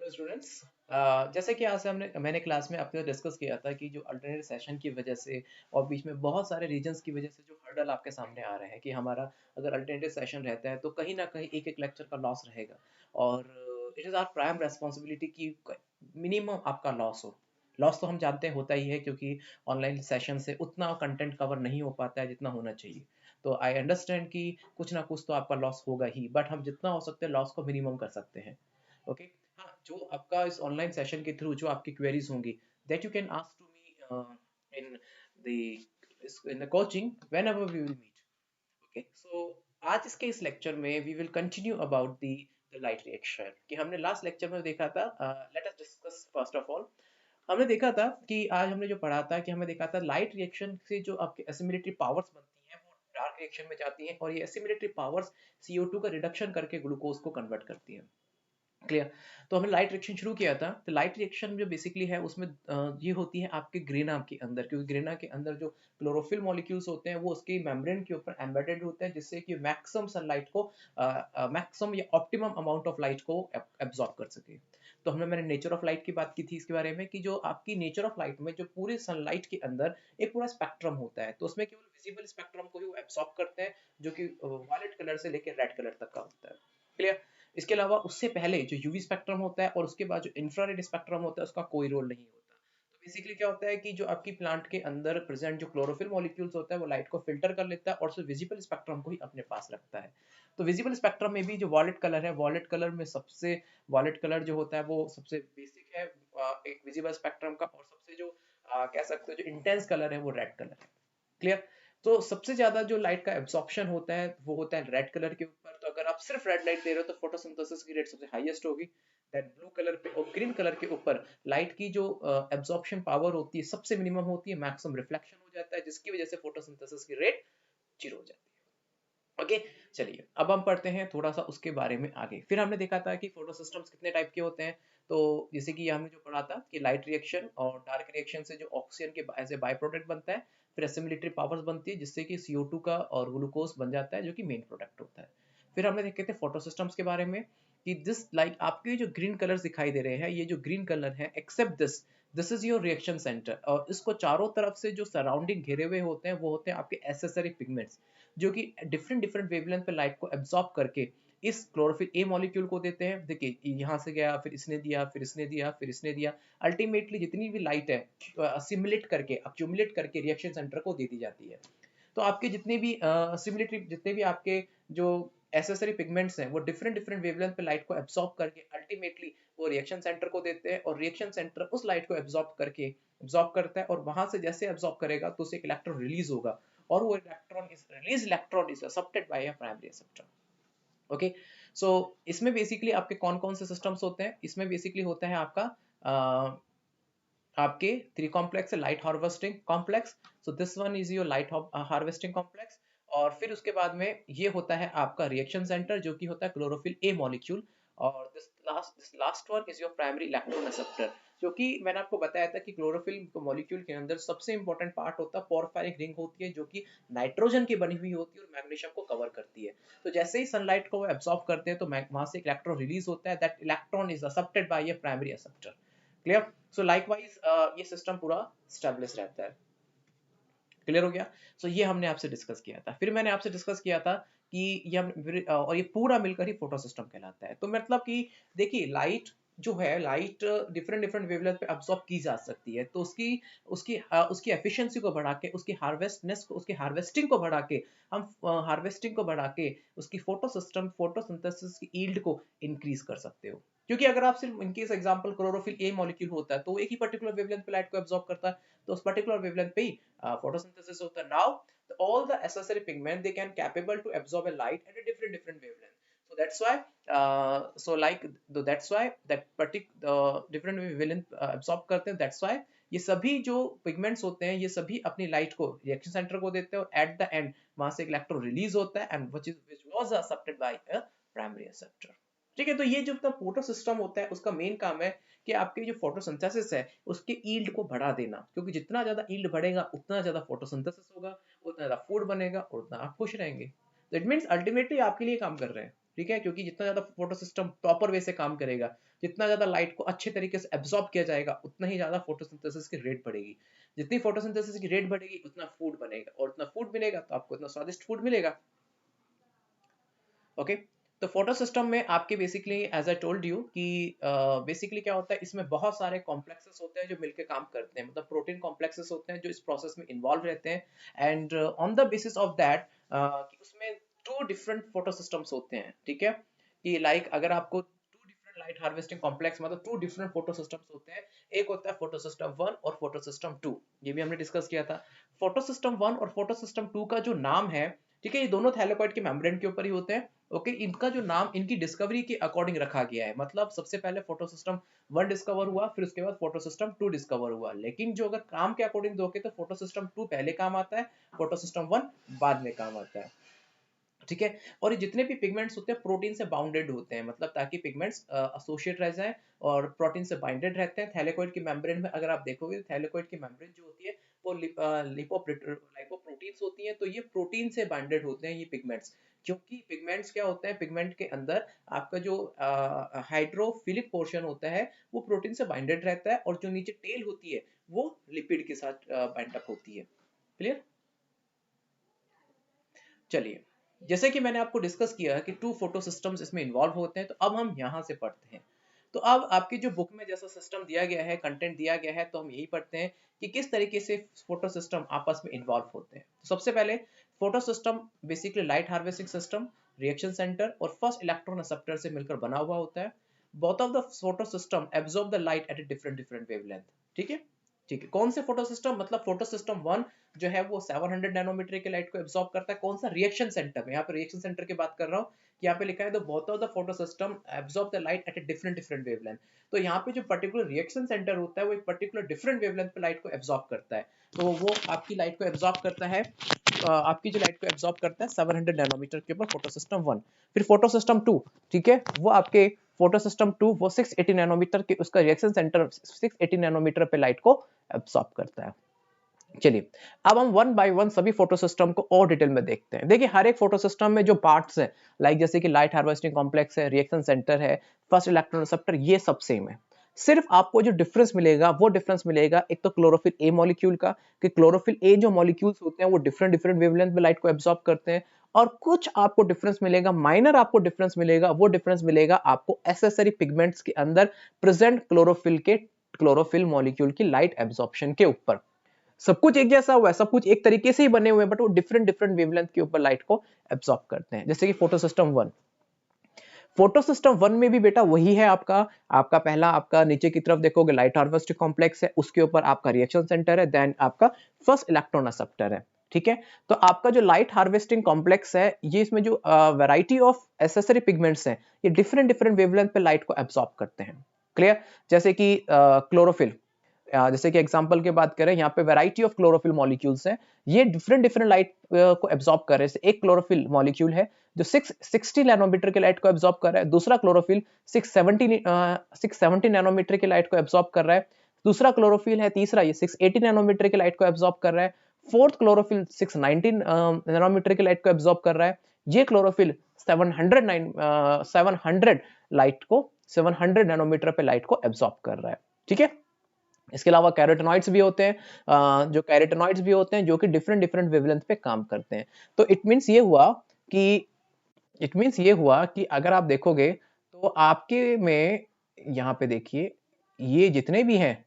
Hello students. जैसे कि आज मैंने क्लास में आपके साथ डिस्कस किया था कि जो अल्टरनेट सेशन की वजह से और बीच में बहुत सारे रीजंस की वजह से जो हर्डल आपके सामने आ रहे हैं कि हमारा अगर अल्टरनेटिव सेशन रहता है तो कहीं ना कहीं एक एक लेक्चर का लॉस रहेगा और it is our prime responsibility कि मिनिमम आपका लॉस हो। लॉस तो हम जानते हैं होता ही है क्योंकि ऑनलाइन सेशन से उतना कंटेंट कवर नहीं हो पाता है जितना होना चाहिए। तो आई अंडरस्टैंड कि कुछ ना कुछ तो आपका लॉस होगा ही, बट हम जितना हो सकते हैं लॉस को मिनिमम कर सकते हैं। ओके। हाँ, जो आपका इस ऑनलाइन सेशन के थ्रू जो आपकी क्वेरीज होंगी that you can ask to me in the coaching whenever we will meet. Okay, so आज इसके इस लेक्चर में we will continue about the light reaction कि हमने लास्ट लेक्चर में देखा था। Let us discuss first of all. हमने देखा था कि आज हमने जो पढ़ा था कि हमें देखा था लाइट रिएक्शन से जो आपके एसिमिलेटरी पावर्स बनती हैं वो डार्क रिएक्शन में जाती हैं और ये एसिमिलेटरी पावर्स CO2 का रिडक्शन करके ग्लूकोज को कन्वर्ट करती हैं। क्लियर। तो हमने लाइट रिएक्शन शुरू किया था। तो लाइट रिएक्शन जो बेसिकली है उसमें ये होती है आपके ग्रेना के अंदर, क्योंकि ग्रेना के अंदर जो क्लोरोफिल मॉलिक्यूल्स होते हैं वो उसके मेम्ब्रेन के ऊपर एम्बेडेड होते हैं जिससे कि मैक्सिमम सनलाइट को मैक्सिमम या ऑप्टिमम अमाउंट ऑफ लाइट को एब्जॉर्ब कर सके। तो मैंने नेचर ऑफ लाइट की बात की थी इसके बारे में कि जो आपकी नेचर ऑफ लाइट में जो पूरे सनलाइट के अंदर एक पूरा स्पेक्ट्रम होता है तो उसमें केवल विजिबल स्पेक्ट्रम को ही वो एब्जॉर्ब करते हैं जो कि वायलेट कलर से लेकर रेड कलर तक का होता है। क्लियर। इसके अलावा उससे पहले जो यूवी स्पेक्ट्रम होता है और उसके बाद जो इंफ्रारेड स्पेक्ट्रम होता है उसका कोई रोल नहीं होता। तो बेसिकली क्या होता है कि जो आपकी प्लांट के अंदर प्रेजेंट जो क्लोरोफिल मॉलिक्यूल्स होता है वो लाइट को फिल्टर कर लेता है और सिर्फ विजिबल स्पेक्ट्रम को ही अपने पास रखता है। तो विजिबल स्पेक्ट्रम में भी जो वॉलेट कलर है, वॉलेट कलर में सबसे वॉलेट कलर जो होता है वो सबसे बेसिक है एक विजिबल स्पेक्ट्रम का, और सबसे जो कह सकते हो जो इंटेंस कलर है वो रेड कलर है। क्लियर। तो सबसे ज्यादा जो लाइट का एब्जॉर्प्शन होता है वो होता है रेड कलर के ऊपर। तो अगर आप सिर्फ रेड लाइट दे रहे हो तो फोटोसिंथेसिस की रेट सबसे हाईएस्ट होगी। देन ब्लू कलर पे और ग्रीन कलर के ऊपर लाइट की जो एब्जॉर्प्शन पावर होती है सबसे मिनिमम होती है, मैक्सिमम रिफ्लेक्शन हो जाता है जिसकी वजह से फोटोसिंथेसिस की रेट जीरो हो जाती है। ओके। चलिए अब हम पढ़ते हैं थोड़ा सा उसके बारे में आगे। फिर हमने देखा था कि फोटो सिस्टम्स कितने टाइप के होते हैं। तो जैसे कि हमने जो पढ़ा था कि लाइट रिएक्शन और डार्क रिएक्शन से जो ऑक्सीजन के एज ए बाय प्रोडक्ट बनता है, फिर एसिमिलेटरी पावर्स बनती है जिससे कि CO2 का और ग्लूकोज बन जाता है जो कि मेन प्रोडक्ट होता है। फिर हमने देखे थे फोटो सिस्टम्स के बारे में कि दिस लाइट आपके जो ग्रीन कलर्स दिखाई दे रहे हैं, ये जो ग्रीन कलर है except this is your reaction centre, और इसको चारों तरफ से जो सराउंडिंग घेरे हुए होते हैं वो होते हैं आपके एसेसरी पिगमेंट्स जो कि डिफरेंट डिफरेंट वेवलेंथ पे लाइट को एब्जॉर्ब करके इस क्लोरोफिल ए मॉलिक्यूल को देते हैं। देखिए यहाँ से गया, फिर इसने दिया, फिर इसने दिया, फिर इसने दिया, अल्टीमेटली जितनी भी लाइट है असिमुलेट करके अक्यूमुलेट करके रिएक्शन सेंटर को दे दी जाती है। तो आपके जितने भी सिमिलिटरी जितने भी आपके जो एसेसरी पिगमेंट्स हैं वो डिफरेंट डिफरेंट वेवलेंथ पे लाइट को एब्जॉर्ब करके अल्टीमेटली वो रिएक्शन सेंटर को देते हैं और रिएक्शन सेंटर उस लाइट को एब्जॉर्ब करता है और वहां से जैसे एब्जॉर्ब करेगा तो उसे एक इलेक्ट्रॉन रिलीज होगा और वो electron is accepted by a primary acceptor. Okay. So इसमें बेसिकली आपके कौन कौन से सिस्टम्स होते हैं, इसमें बेसिकली होता है आपका आपके थ्री कॉम्प्लेक्स है। Light harvesting complex, so this one is your light harvesting complex. और फिर उसके बाद में ये होता है आपका रिएक्शन सेंटर जो कि होता है क्लोरोफिल ए मॉलिक्यूल। और this last one is your primary electron acceptor, जो कि मैंने आपको बताया था कि क्लोरोफिल मॉलिक्यूल के अंदर सबसे इंपॉर्टेंट पार्ट होता है पोरफायरिक रिंग होती है जो कि नाइट्रोजन की बनी हुई होती है और मैग्नीशियम को कवर करती है। तो जैसे ही सनलाइट को एब्जॉर्ब करते हैं तो वहां से एक इलेक्ट्रॉन रिलीज होता है, that electron is accepted bye A primary acceptor. Clear. So likewise ये सिस्टम पूरा स्टेब्लिश रहता है। क्लियर हो गया। सो ये हमने आपसे डिस्कस किया था। फिर मैंने आपसे डिस्कस किया था कि और ये पूरा मिलकर ही फोटो सिस्टम कहलाता है। तो मतलब कि देखिए लाइट जो है, लाइट डिफरेंट डिफरेंट वेवलेंथ पे अब्सॉर्ब की जा सकती है, तो उसकी उसकी उसकी एफिशिएंसी को बढ़ा के, उसकी हार्वेस्टनेस को, उसकी हार्वेस्टिंग को बढ़ा के हम हार्वेस्टिंग को बढ़ा के उसकी फोटोसिंथेसिस की यील्ड को इंक्रीज कर सकते हो। क्योंकि अगर आप सिर्फ in case example chlorophyll A molecule होता है तो एक ही पर्टिकुलर वेवलेंथ पे लाइट को एब्जॉर्ब करता है, तो उस पर्टिकुलर वेवलेंथ पे ही photosynthesis होता है। Now all the accessory pigment they can capable to absorb a light at a different wavelength. So that's why that's why that particular different wavelength absorb करते हैं। That's why ये सभी जो pigments होते हैं ये सभी अपनी लाइट को रिएक्शन सेंटर को देते हैं और एट द एंड वहां से एक इलेक्ट्रॉन रिलीज होता है and which was accepted by a primary acceptor। ठीक है। तो ये जो फोटो सिस्टम होता है उसका मेन काम है कि आपकी जो फोटोसिंथेसिस है उसके यील्ड को बढ़ा देना, क्योंकि जितना ज्यादा यील्ड बढ़ेगा उतना ज्यादा फोटोसिंथेसिस होगा, उतना ज्यादा फूड बनेगा और उतना आप खुश रहेंगे। तो इट मींस अल्टीमेटली आपके लिए काम कर रहे हैं। ठीक है, क्योंकि जितना ज्यादा फोटो सिस्टम प्रॉपर वे से काम करेगा, जितना ज्यादा लाइट को अच्छे तरीके से एब्जॉर्ब किया जाएगा, उतना ही ज्यादा फोटोसिंथेसिस की रेट बढ़ेगी। जितनी फोटोसिंथेसिस की रेट बढ़ेगी उतना फूड बनेगा, और उतना फूड मिलेगा तो आपको इतना स्वादिष्ट फूड मिलेगा। ओके, तो फोटो सिस्टम में आपके basically as I told you कि बेसिकली क्या होता है, इसमें बहुत सारे कॉम्प्लेक्सेस होते हैं जो मिलकर काम करते हैं, मतलब प्रोटीन कॉम्प्लेक्सेस होते हैं जो इस प्रोसेस में इन्वॉल्व रहते हैं। And on the basis of that उसमें टू डिफरेंट फोटो सिस्टम्स होते हैं, ठीक है, कि लाइक अगर आपको two different light harvesting complex, मतलब टू डिफरेंट फोटो सिस्टम्स होते हैं। एक होता है फोटो सिस्टम 1 और फोटो सिस्टम 2, ये भी हमने डिस्कस किया था। फोटो सिस्टम 1 और फोटो सिस्टम 2 का जो नाम है, ठीक है, ये दोनों थैलेकॉइड के मेम्ब्रेन के ऊपर ही होते हैं। ओके, इनका जो नाम इनकी डिस्कवरी के अकॉर्डिंग रखा गया है, मतलब सबसे पहले फोटो सिस्टम 1 डिस्कवर हुआ, फिर उसके बाद फोटो सिस्टम 2 डिस्कवर हुआ, लेकिन जो अगर काम के अकॉर्डिंग दोगे तो फोटो सिस्टम 2 पहले काम आता है, फोटो सिस्टम 1 बाद में काम आता है, ठीक है। और ये जितने भी पिगमेंट्स होते हैं प्रोटीन से बाउंडेड होते हैं, मतलब ताकि पिगमेंट्स एसोसिएट रह जाएं और प्रोटीन से बाइंडेड रहते हैं। थैलेकॉइड की मेम्ब्रेन में अगर आप देखोगे, थैलेकॉइड की मेम्ब्रेन जो होती है वो लिपोप्रोटीन्स होती हैं, तो ये प्रोटीन से बाइंडेड होते हैं ये पिगमेंट्स। क्योंकि पिगमेंट्स क्या होते हैं, पिगमेंट के अंदर आपका जो हाइड्रोफिलिक पोर्शन होता है वो प्रोटीन से बाइंडेड रहता है, और जो नीचे टेल होती है वो लिपिड के साथ बाइंड अप होती है। क्लियर? चलिए, जैसे कि मैंने आपको डिस्कस किया है कि टू फोटो सिस्टम्स इसमें इन्वॉल्व होते हैं, तो अब हम यहाँ से पढ़ते हैं। तो अब आपकी जो बुक में जैसा सिस्टम दिया गया है, कंटेंट दिया गया है, तो हम यही पढ़ते हैं कि किस तरीके से फोटो सिस्टम आपस में इन्वॉल्व होते हैं। तो सबसे पहले photo system basically light harvesting system, reaction centre और फर्स्ट इलेक्ट्रॉन एक्सेप्टर से मिलकर बना हुआ होता है। Both of the photo system absorb the light eight a different different wavelength, ठीक है। ठीक है, कौन से फोटो सिस्टम, मतलब फोटो सिस्टम 1 जो है वो 700 नैनोमीटर की लाइट को एब्सॉर्ब करता है। कौन सा? रिएक्शन सेंटर में, यहाँ पे रिएक्शन सेंटर की बात कर रहा हूँ कि यहाँ पे लिखा है the both of the photo system absorb the light eight a different different wavelength. तो यहाँ पे जो पर्टिकुलर रिएक्शन सेंटर होता है वो एक पर्टिकुलर डिफरेंट वेवलेंथ पे लाइट को एब्सॉर्ब करता है। तो वो आपकी लाइट को एब्सॉर्ब करता है, आपकी जो लाइट को एब्सॉर्ब करता है 700 नैनोमीटर के ऊपर फोटो सिस्टम 1। फिर फोटो सिस्टम 2, ठीक है, वो आपके फोटो सिस्टम 2 वो 680 नैनोमीटर के उसका रिएक्शन सेंटर 680 नैनोमीटर पे लाइट को एब्सॉर्ब करता है। चलिए, अब हम वन बाय वन सभी फोटो सिस्टम को और डिटेल में देखते हैं। देखिए, हर एक फोटो सिस्टम में जो पार्ट्स हैं, लाइक जैसे कि लाइट हार्वेस्टिंग कॉम्प्लेक्स है, रिएक्शन सेंटर है, फर्स्ट इलेक्ट्रॉन रिसेप्टर, ये सब सेम है। सिर्फ आपको जो डिफरेंस मिलेगा वो डिफरेंस मिलेगा एक तो क्लोरोफिल ए मॉलिक्यूल का, कि क्लोरोफिल ए जो मॉलिक्यूल्स होते हैं वो डिफरेंट डिफरेंट वेवलेंथ में लाइट को एब्सॉर्ब करते हैं। और कुछ आपको डिफरेंस मिलेगा, माइनर आपको डिफरेंस मिलेगा, वो डिफरेंस मिलेगा आपको एसेसरी पिगमेंट्स के अंदर प्रेजेंट क्लोरोफिल मॉलिक्यूल की लाइट एब्सॉर्प्शन के ऊपर। सब कुछ एक जैसा हुआ है, सब कुछ एक तरीके से ही बने हुए हैं, बट वो डिफरेंट डिफरेंट वेवलेंथ के ऊपर लाइट को एब्सॉर्ब करते हैं। जैसे कि फोटो सिस्टम 1, फोटो सिस्टम 1 में भी बेटा वही है, आपका आपका पहला आपका नीचे की तरफ देखोगे लाइट हार्वेस्टिंग कॉम्प्लेक्स है, उसके ऊपर आपका रिएक्शन सेंटर है, देन आपका फर्स्ट इलेक्ट्रॉन एक्सेप्टर है, ठीक है। तो आपका जो लाइट हार्वेस्टिंग कॉम्प्लेक्स है, ये इसमें जो वैरायटी ऑफ एसेसरी पिगमेंट्स हैं, ये डिफरेंट डिफरेंट वेवलेंथ पे लाइट को एब्सॉर्ब करते हैं। क्लियर? जैसे कि क्लोरोफिल, जैसे कि एग्जांपल की बात करें, यहाँ पे वैरायटी ऑफ क्लोरोफिल मॉलिक्यूल्स हैं, ये डिफरेंट डिफरेंट लाइट को एब्सॉर्ब कर रहे हैं। एक क्लोरोफिल मॉलिक्यूल है जो 660 नैनोमीटर की लाइट को एब्सॉर्ब कर रहा है, दूसरा क्लोरोफिल 670 नैनोमीटर की लाइट को एब्सॉर्ब कर रहा है, दूसरा क्लोरोफिल है तीसरा, ये 680 नैनोमीटर की लाइट को एब्सॉर्ब कर रहा है, फोर्थ क्लोरोफिल 619 नैनोमीटर की लाइट को एब्सॉर्ब कर रहा है, ये क्लोरोफिल 700 लाइट को 700 नैनोमीटर पे लाइट को एब्सॉर्ब कर रहा है, ठीक है। इसके अलावा कैरोटेनॉइड्स भी होते हैं, जो कैरोटेनॉइड्स भी होते हैं जो कि डिफरेंट डिफरेंट वेवलेंथ पे काम करते हैं। तो कि इट मींस ये हुआ कि अगर आप देखोगे तो आपके में यहाँ पे देखिए, ये जितने भी हैं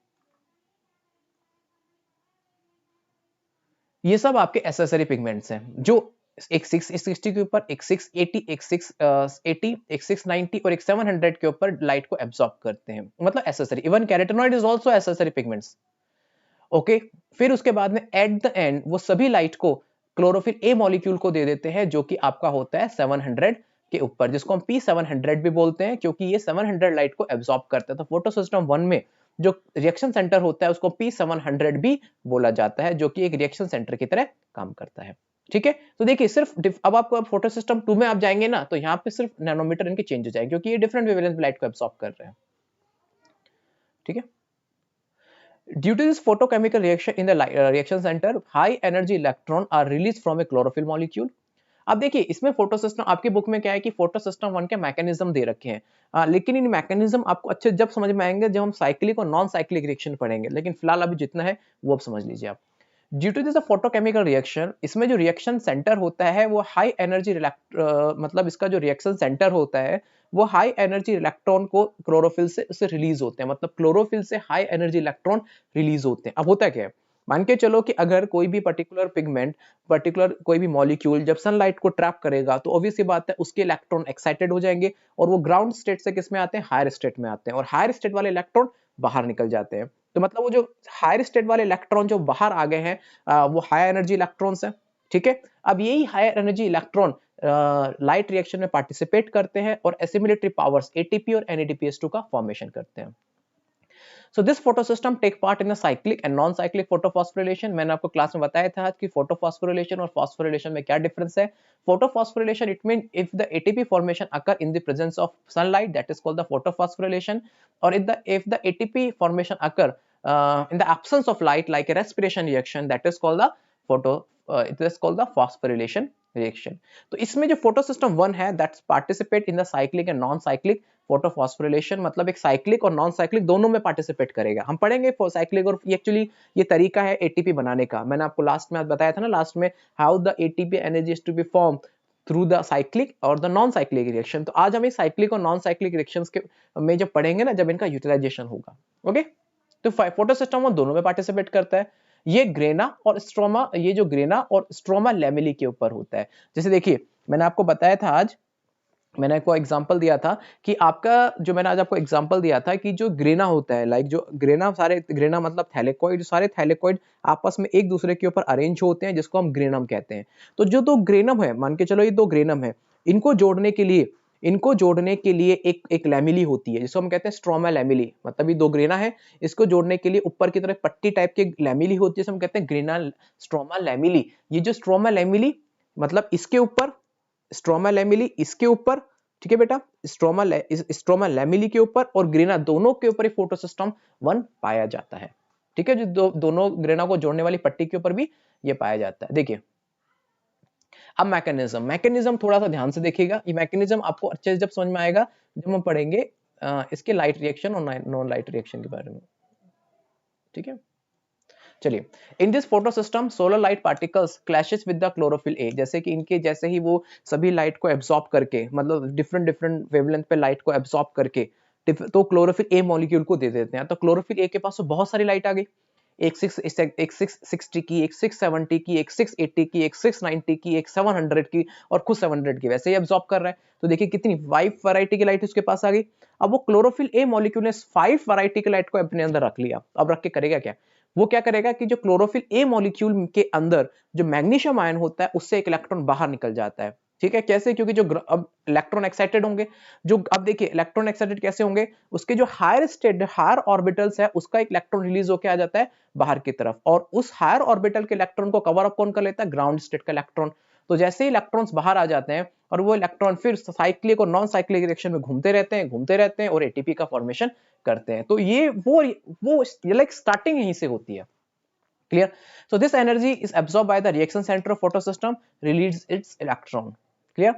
ये सब आपके एसेसरी पिगमेंट्स हैं, जो एक 660 के ऊपर, एक 680, एक 680, एक 690 और एक 700 के ऊपर लाइट को एब्सॉर्ब करते हैं, मतलब accessory. Even carotenoid is also accessory pigments. Okay, फिर उसके बाद में एट द एंड वो सभी लाइट को क्लोरोफिल ए मॉलिक्यूल को दे देते हैं, जो कि आपका होता है 700 के ऊपर, जिसको हम P700 भी बोलते हैं, क्योंकि ये 700 लाइट को एब्सॉर्ब करता है। तो फोटो सिस्टम 1 में जो रिएक्शन सेंटर होता है उसको P700 भी बोला जाता है, जो कि एक रिएक्शन सेंटर की तरह काम करता है, ठीक है। तो देखिए, सिर्फ अब आपको फोटो सिस्टम 2 में आप जाएंगे ना, तो यहाँ पे सिर्फ नैनोमीटर इनके चेंज हो जाएंगे, क्योंकि ये डिफरेंट वेवलेंथ लाइट को एब्सॉर्ब कर रहे हैं, ठीक है। Due to this photochemical reaction in the reaction center, high energy electron are released from a chlorophyll molecule. अब देखिए इसमें फोटो सिस्टम आपकी बुक में क्या है कि फोटो सिस्टम 1 के मैकेनिज्म दे रखे हैं, लेकिन इन मैकेनिज्म आपको अच्छे जब समझ में आएंगे जब हम साइक्लिक और नॉन साइक्लिक रिएक्शन पढ़ेंगे, लेकिन फिलहाल अभी जितना है वो अब समझ लीजिए आप। Due to this photochemical reaction, इसमें जो रिएक्शन सेंटर होता है वो हाई एनर्जी मतलब इसका जो रिएक्शन सेंटर होता है वो हाई एनर्जी इलेक्ट्रॉन को क्लोरोफिल से उससे रिलीज होते हैं, मतलब क्लोरोफिल से हाई एनर्जी इलेक्ट्रॉन रिलीज होते हैं। अब होता क्या है, मान के चलो कि अगर कोई भी पर्टिकुलर पिगमेंट, पर्टिकुलर कोई भी मॉलिक्यूल जब सनलाइट को ट्रैप करेगा तो ऑब्वियस सी बात है उसके इलेक्ट्रॉन एक्साइटेड हो जाएंगे और वो ग्राउंड स्टेट से किस में आते हैं, हायर स्टेट में आते हैं, और हायर स्टेट वाले इलेक्ट्रॉन बाहर निकल जाते हैं। तो मतलब वो जो हायर स्टेट वाले इलेक्ट्रॉन जो बाहर आ गए हैं वो हाई एनर्जी इलेक्ट्रॉन्स हैं, ठीक है। अब यही higher energy electron light reaction में पार्टिसिपेट करते हैं और एसिमिलेटरी पावर्स एटीपी और NADPH2 का फॉर्मेशन करते हैं। So this photosystem take part in a cyclic and non-cyclic photophosphorylation। मैंने आपको क्लास में बताया था कि photophosphorylation और phosphorylation में क्या डिफरेंस है। Photophosphorylation it means if the ATP formation occur in the presence of sunlight, that is called the photophosphorylation, or if the ATP formation occur in the absence of light like a respiration reaction, that is called the it is called the phosphorylation reaction। तो इसमें जो photo system 1 है that's participate in the cyclic and non cyclic photophosphorylation, मतलब एक cyclic और non cyclic दोनों में participate करेगा। हम पढ़ेंगे साइक्लिक और एक्चुअली ये तरीका है एटीपी बनाने का, मैंने आपको लास्ट में बताया था ना, लास्ट में how the ATP energy is to be form through the cyclic और द नॉन साइक्लिक रिएक्शन। तो आज हम साइक्लिक और नॉन साइक्लिक रिएक्शंस के में जब पढ़ेंगे ना, जब इनका यूटिलाइजेशन होगा। ओके, तो फोटो सिस्टम वो दोनों में पार्टिसिपेट करता है। ये ग्रेना और स्ट्रोमा, ये जो ग्रेना और स्ट्रोमा लैमेली के ऊपर होता है। जैसे देखिए मैंने आपको बताया था, आज मैंने आपको एग्जांपल दिया था कि आपका जो मैंने आज आपको एग्जांपल दिया था कि जो ग्रेना होता है, लाइक जो ग्रेना, सारे ग्रेना मतलब थैलेकॉइड, सारे थैलेकॉइड आपस में एक दूसरे के ऊपर अरेंज होते हैं जिसको हम ग्रेनम कहते हैं। तो जो दो ग्रेनम है, मान के चलो ये दो ग्रेनम है, इनको जोड़ने के लिए एक लैमिली होती है जिसको हम कहते हैं स्ट्रोमा लैमिली। मतलब ये दो ग्रेना है, इसको जोड़ने के लिए ऊपर की तरफ पट्टी टाइप की लैमिली होती है जिसे हम कहते हैं ग्रेना स्ट्रोमा लैमिली। ये जो स्ट्रोमा लैमिली मतलब इसके ऊपर स्ट्रोमा लैमिली, इसके ऊपर, ठीक है बेटा, स्ट्रोमा लैमिली के ऊपर और ग्रेना दोनों के ऊपर फोटो सिस्टम 1 पाया जाता है। ठीक है, जो दोनों ग्रेना को जोड़ने वाली पट्टी के ऊपर भी ये पाया जाता है। देखिए अब मैकेनिज्म थोड़ा सा ध्यान से देखिएगा, ये मैकेनिज्म आपको अच्छे से जब समझ में आएगा जब हम पढ़ेंगे इसके लाइट रिएक्शन और नॉन लाइट रिएक्शन के बारे में। ठीक है, चलिए, in this photo system solar light particles clashes with the chlorophyll A, जैसे कि इनके जैसे ही वो सभी लाइट को एब्सॉर्ब करके, मतलब डिफरेंट वेवलेंथ पे लाइट को एब्सॉर्ब करके तो क्लोरोफिल ए मॉलिक्यूल को दे देते हैं। तो क्लोरोफिल ए के पास तो बहुत सारी लाइट आ गई, एक 660 की, एक 670 की, एक 680 की, एक 690 की, एक 700 की और खुद 700 की, वैसे ही एब्सॉर्ब कर रहा है। तो देखिए कितनी 5 वैरायटी की लाइट उसके पास आ गई। अब वो क्लोरोफिल ए मॉलिक्यूल ने 5 वैरायटी की लाइट को अपने अंदर रख लिया। अब रख के करेगा क्या, वो क्या करेगा कि जो क्लोरोफिल ए मॉलिक्यूल के अंदर जो मैग्नीशियम आयन होता है उससे एक इलेक्ट्रॉन बाहर निकल जाता है। ठीक है, कैसे, क्योंकि जो अब इलेक्ट्रॉन एक्साइटेड होंगे, जो अब देखिए इलेक्ट्रॉन एक्साइटेड कैसे होंगे, उसके जो हायर स्टेट, हायर ऑर्बिटल्स है उसका एक इलेक्ट्रॉन रिलीज होकर आ जाता है बाहर की तरफ, और उस हायर ऑर्बिटल के इलेक्ट्रॉन को कवर अप कौन कर लेता है, ग्राउंड स्टेट का इलेक्ट्रॉन। तो जैसे ही इलेक्ट्रॉन्स बाहर आ जाते हैं और वो इलेक्ट्रॉन फिर साइक्लिक और नॉन साइक्लिक रिएक्शन में घूमते रहते हैं और एटीपी का फॉर्मेशन करते हैं। तो ये वो लाइक स्टार्टिंग यहीं से होती है। Clear? So this energy is absorbed by the reaction center of photosystem, releases its electron. Clear?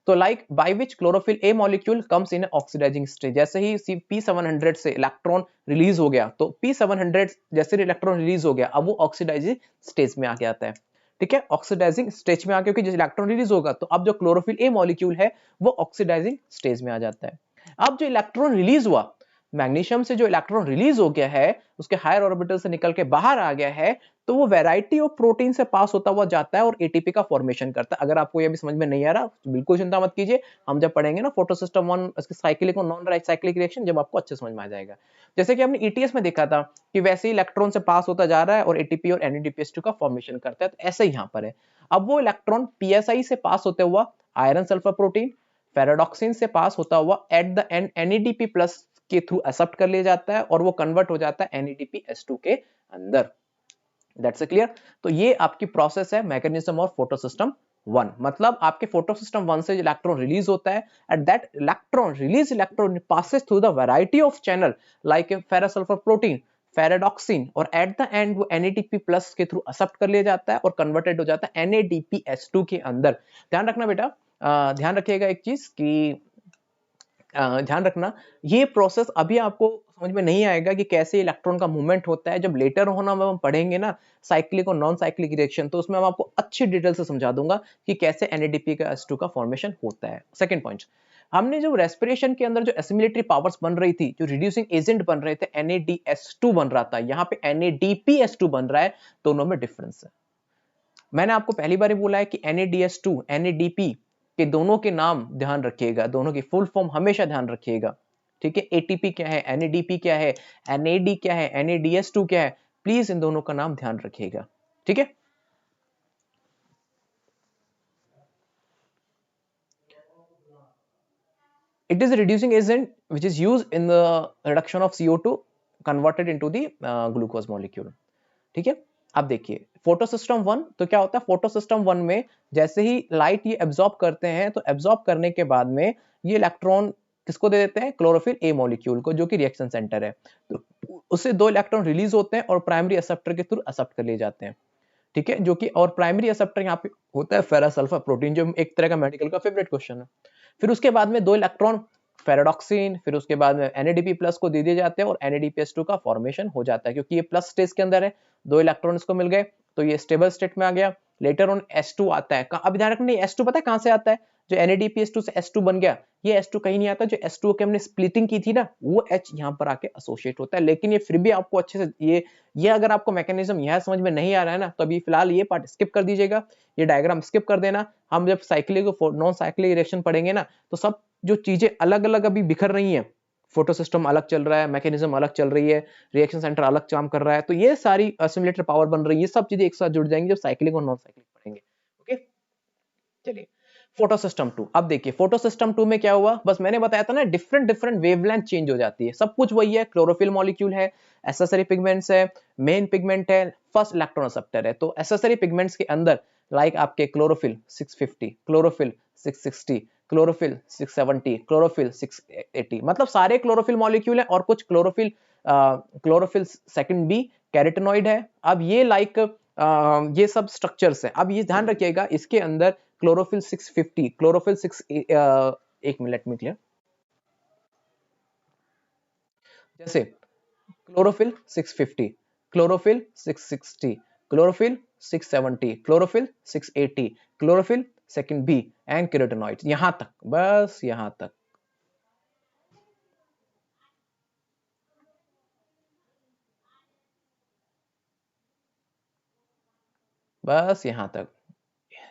तो like by which chlorophyll A molecule comes in oxidizing state। जैसे ही P700 से इलेक्ट्रॉन रिलीज हो गया तो P700 जैसे इलेक्ट्रॉन रिलीज हो गया अब वो ऑक्सीडाइजिंग स्टेज में आके आता है। ठीक है, ऑक्सीडाइजिंग स्टेज में आके, क्योंकि इलेक्ट्रॉन रिलीज होगा तो अब जो क्लोरोफिल ए मॉलिक्यूल है वो ऑक्सीडाइजिंग स्टेज में आ जाता है। अब जो इलेक्ट्रॉन रिलीज हुआ, मैग्नीशियम से जो इलेक्ट्रॉन रिलीज हो गया है उसके हायर ऑर्बिटल से निकल के बाहर आ गया है, तो वो वैरायटी ऑफ प्रोटीन से पास होता हुआ जाता है और एटीपी का फॉर्मेशन करता है। अगर आपको ये भी समझ में नहीं आ रहा तो बिल्कुल चिंता मत कीजिए, हम जब पढ़ेंगे ना फोटो सिस्टम 1 इसके साइक्लिक और नॉन साइक्लिक रिएक्शन, जब आपको अच्छे समझ में आ जाएगा। जैसे कि हमने ईटीएस में देखा था कि वैसे ही इलेक्ट्रॉन से पास होता जा रहा है और एटीपी और NADPH2 का फॉर्मेशन करता है, तो ऐसे ही यहाँ पर है। अब वो इलेक्ट्रॉन PSI से पास होते हुआ आयरन सल्फर प्रोटीन, फेराडॉक्सिन से पास होता हुआ eight the and NADP plus के थ्रू एक्सेप्ट कर लिया जाता है और वो कन्वर्ट हो जाता है NADPH2 के अंदर। That's clear. तो ये आपकी प्रोसेस है मैकेनिज्म ऑफ फोटो सिस्टम 1। मतलब आपके फोटो सिस्टम 1 से इलेक्ट्रॉन रिलीज होता है, at that electron passes through the variety of channel like ferrous sulphur protein, ferredoxin और एट द एंड वो NADP प्लस के थ्रू एक्सेप्ट कर लिया जाता है और कन्वर्टेड हो जाता है NADPH2 के अंदर। ध्यान रखना बेटा, ध्यान रखिएगा एक चीज कि ध्यान रखना, ये प्रोसेस अभी आपको समझ में नहीं आएगा कि कैसे इलेक्ट्रॉन का मूवमेंट होता है। जब लेटर होना हम पढ़ेंगे ना साइक्लिक और नॉन साइक्लिक रिएक्शन, तो उसमें मैं आपको अच्छी डिटेल से समझा दूंगा कि कैसे NADP का H2 का फॉर्मेशन होता है। सेकंड पॉइंट, हमने जो रेस्पिरेशन के अंदर जो एसिमिलेटरी पावर्स बन रही थी, जो रिड्यूसिंग एजेंट बन रहे थे, NADS2 बन रहा था, यहाँ पे NADPS2 बन रहा है, दोनों में डिफरेंस है। मैंने आपको पहली बार ही बोला है कि NADS2 NADP के दोनों के नाम ध्यान रखिएगा, दोनों की फुल फॉर्म हमेशा ध्यान रखिएगा, ठीक है। ATP क्या है, NADP क्या है, NAD क्या है, NADS2 क्या है, प्लीज इन दोनों का नाम ध्यान रखिएगा, ठीक है। It is a reducing agent which is used in the reduction of CO2 converted into the glucose molecule, ठीक है। अब देखिए फोटो सिस्टम 1, तो क्या होता है फोटो सिस्टम 1 में जैसे ही लाइट ये एब्जॉर्ब करते हैं, तो एब्जॉर्ब करने के बाद में ये इलेक्ट्रॉन किसको दे देते हैं, क्लोरोफिल ए मॉलिक्यूल को, जो कि रिएक्शन सेंटर है। तो उससे 2 इलेक्ट्रॉन रिलीज होते हैं और प्राइमरी एक्सेप्टर के थ्रू एक्सेप्ट कर लिए जाते हैं, ठीक है। जो कि और प्राइमरी एक्सेप्टर यहाँ पे होता है फेरस अल्फा प्रोटीन, जो एक तरह का मेडिकल का फेवरेट क्वेश्चन है। फिर उसके बाद में 2 इलेक्ट्रॉन फेराडॉक्सिन, फिर उसके बाद में NADP प्लस को दे दिए जाते हैं और NADPH2 का फॉर्मेशन हो जाता है, क्योंकि ये प्लस स्टेज के अंदर है, 2 इलेक्ट्रॉन इसको मिल गए तो ये स्टेबल स्टेट में आ गया। लेटर ऑन S2 आता है, अब ध्यान रखना S2 पता है कहां से आता है, जो NADPH2 से S2 बन गया, ये S2 कहीं नहीं आता, जो S2 की हमने स्प्लिटिंग की थी ना, वो H यहाँ पर आके एसोसिएट होता है। लेकिन ये फिर भी आपको अच्छे से ये अगर आपको मैकेनिज्म यह समझ में नहीं आ रहा है ना, तो अभी फिलहाल ये पार्ट स्किप कर दीजिएगा, ये डायग्राम स्किप कर देना। हम जब साइक्लिक और नॉन साइक्लिक रिएक्शन पढ़ेंगे ना, तो सब जो चीजें अलग अलग अभी बिखर रही हैं, फोटो सिस्टम अलग चल रहा है, मैकेनिज्म अलग चल रही है, रिएक्शन सेंटर अलग काम कर रहा है, तो ये सारी असिमुलेटर पावर बन रही है, ये सब चीजें एक साथ जुड़ जाएंगी जब साइक्लिक और नॉन साइक्लिक पढ़ेंगे। ओके, चलिए फोटो सिस्टम 2। अब देखिए फोटो सिस्टम 2 में क्या हुआ, बस मैंने बताया था ना, डिफरेंट डिफरेंट वेवलेंथ चेंज हो जाती है, सब कुछ वही है, क्लोरोफिल मॉलिक्यूल है, एसेसरी पिगमेंट्स है, मेन पिगमेंट है, फर्स्ट इलेक्ट्रॉन एक्सेप्टर है। तो एसेसरी पिगमेंट्स के अंदर लाइक आपके क्लोरोफिल 650, क्लोरोफिल 660, क्लोरोफिल 670, क्लोरोफिल 680, मतलब सारे क्लोरोफिल मॉलिक्यूल है, और कुछ chlorophyll chlorophyll second B carotenoid है। अब ये लाइक ये सब स्ट्रक्चर्स है। अब ये ध्यान रखिएगा, इसके अंदर क्लोरोफिल 650, क्लोरोफिल 6 एक मिनट में क्लियर, जैसे chlorophyll 650, chlorophyll 660, chlorophyll 670, chlorophyll 680, chlorophyll second B and carotenoid, यहां तक, बस यहां तक, बस यहां तक।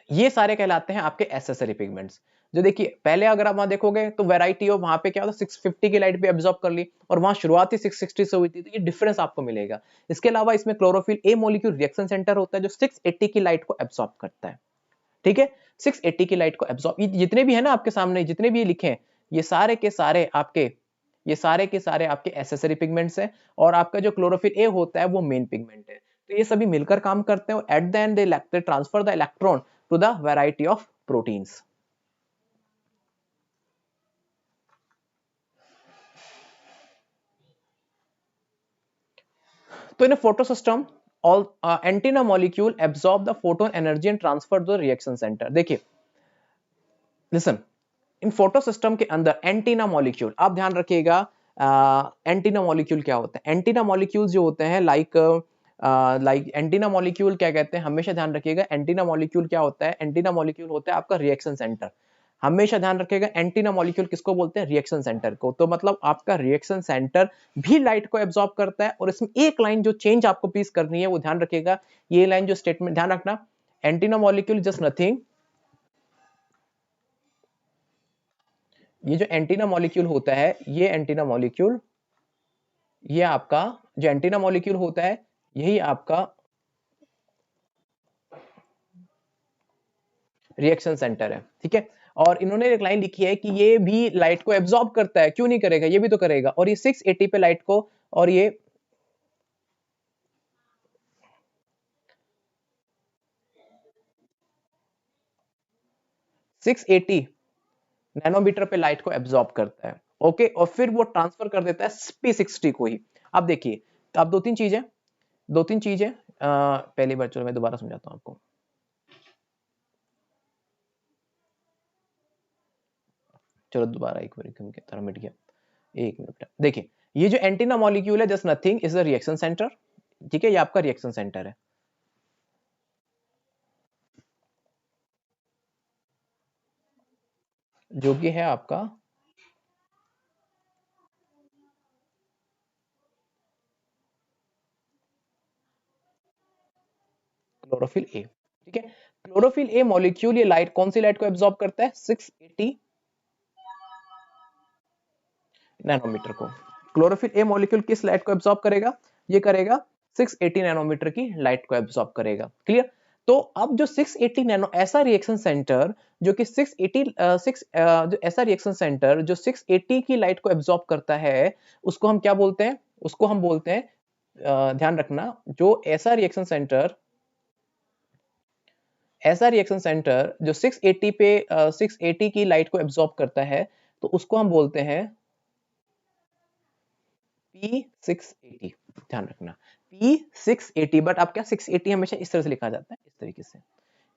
ये सारे कहलाते हैं आपके एसेसरी पिगमेंट्स। जो देखिए पहले अगर आप वहां देखोगे तो वैरायटी ऑफ, वहां पे क्या होता है 650 की लाइट भी एब्जॉर्ब कर ली, और वहां शुरुआती 660 से हुई थी, तो ये डिफरेंस आपको मिलेगा। इसके अलावा इसमें chlorophyll A molecule reaction centre होता है, जो 680 की लाइट को एब्जॉर्ब करता है, ठीक है। 680 की लाइट को एब्जॉर्ब, जितने भी है ना आपके सामने, जितने भी लिखे हैं, ये सारे के सारे आपके, ये सारे के सारे आपके एसेसरी पिगमेंट्स हैं, और आपका जो क्लोरोफिल ए होता है वो मेन पिगमेंट है। तो ये सभी मिलकर काम करते हैं, और at the end they transfer the electron to the variety of proteins. तो in a photosystem, all antenna molecule absorb the photon energy and transfer to the reaction center। देखिए लिसन, इन फोटो सिस्टम के अंदर antenna molecule, आप ध्यान रखिएगा, antenna molecule क्या होता है, एंटीना मॉलिक्यूल जो होते हैं लाइक एंटीना मॉलिक्यूल क्या कहते हैं, हमेशा ध्यान रखिएगा, एंटीना मॉलिक्यूल क्या होता है, एंटीना मॉलिक्यूल होता है आपका रिएक्शन सेंटर। हमेशा ध्यान रखिएगा एंटीना मॉलिक्यूल किसको बोलते हैं, रिएक्शन सेंटर को। तो मतलब आपका रिएक्शन सेंटर भी लाइट को एब्जॉर्ब करता है, और इसमें एक लाइन जो चेंज आपको पीस करनी है वो ध्यान रखिएगा, ये लाइन जो स्टेटमेंट ध्यान रखना, एंटीना मॉलिक्यूल जस्ट नथिंग, ये जो एंटीना मॉलिक्यूल होता है, ये एंटीना मॉलिक्यूल, ये आपका जो एंटीना मॉलिक्यूल होता है, यही आपका रिएक्शन सेंटर है, ठीक है। और इन्होंने एक लाइन लिखी है कि ये भी लाइट को एब्जॉर्ब करता है, क्यों नहीं करेगा, ये भी तो करेगा, और ये 680 पे लाइट को, और ये 680 नैनोमीटर पे लाइट को एब्जॉर्ब करता है, ओके, और फिर वो ट्रांसफर कर देता है P60 को ही। अब देखिए अब दो तीन चीजें पहली बार, चलो मैं दोबारा समझाता हूं आपको। चलो दोबारा एक बार, थोड़ा मिट गया, एक मिनट। देखिए ये जो एंटीना मॉलिक्यूल है, just nothing is a reaction centre. ठीक है, ये आपका रिएक्शन सेंटर है। जो कि है आपका क्लोरोफिल ए। ठीक है, क्लोरोफिल ए मॉलिक्यूल ये लाइट, कौन सी लाइट को एब्जॉर्ब करता है? 680 नैनोमीटर को। क्लोरोफिल ए मॉलिक्यूल किस लाइट को एब्जॉर्ब करेगा? ये करेगा 680 नैनोमीटर की लाइट को एब्जॉर्ब करेगा। क्लियर? तो अब जो 680 नैनो, ऐसा रिएक्शन सेंटर जो कि 680 जो ऐसा रिएक्शन सेंटर जो 680 की लाइट को एब्जॉर्ब करता है, उसको हम क्या बोलते हैं? उसको हम बोलते हैं, ध्यान रखना, जो ऐसा रिएक्शन सेंटर जो 680 की लाइट को एब्जॉर्ब करता है, तो उसको हम बोलते हैं P680। ध्यान रखना, P680। बट आप क्या, 680 हमेशा इस तरह से लिखा जाता है, इस तरीके से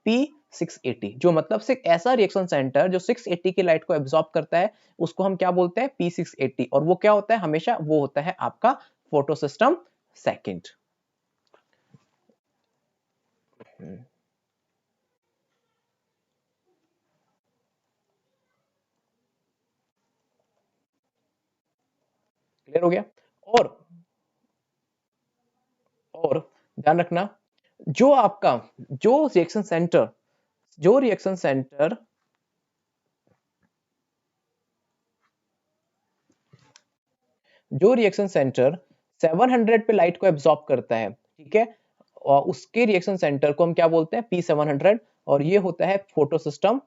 P680, जो मतलब से ऐसा रिएक्शन सेंटर जो 680 की लाइट को एब्जॉर्ब करता है, उसको हम क्या बोलते हैं? P680। और वो क्या होता है हमेशा? वो होता है आपका फोटोसिस्टम सेकंड। क्लियर हो गया? और और ध्यान रखना, जो आपका जो रिएक्शन सेंटर जो रिएक्शन सेंटर जो रिएक्शन सेंटर 700 पे लाइट को एब्जॉर्ब करता है, ठीक है, और उसके रिएक्शन सेंटर को हम क्या बोलते हैं? P700। और ये होता है फोटो सिस्टम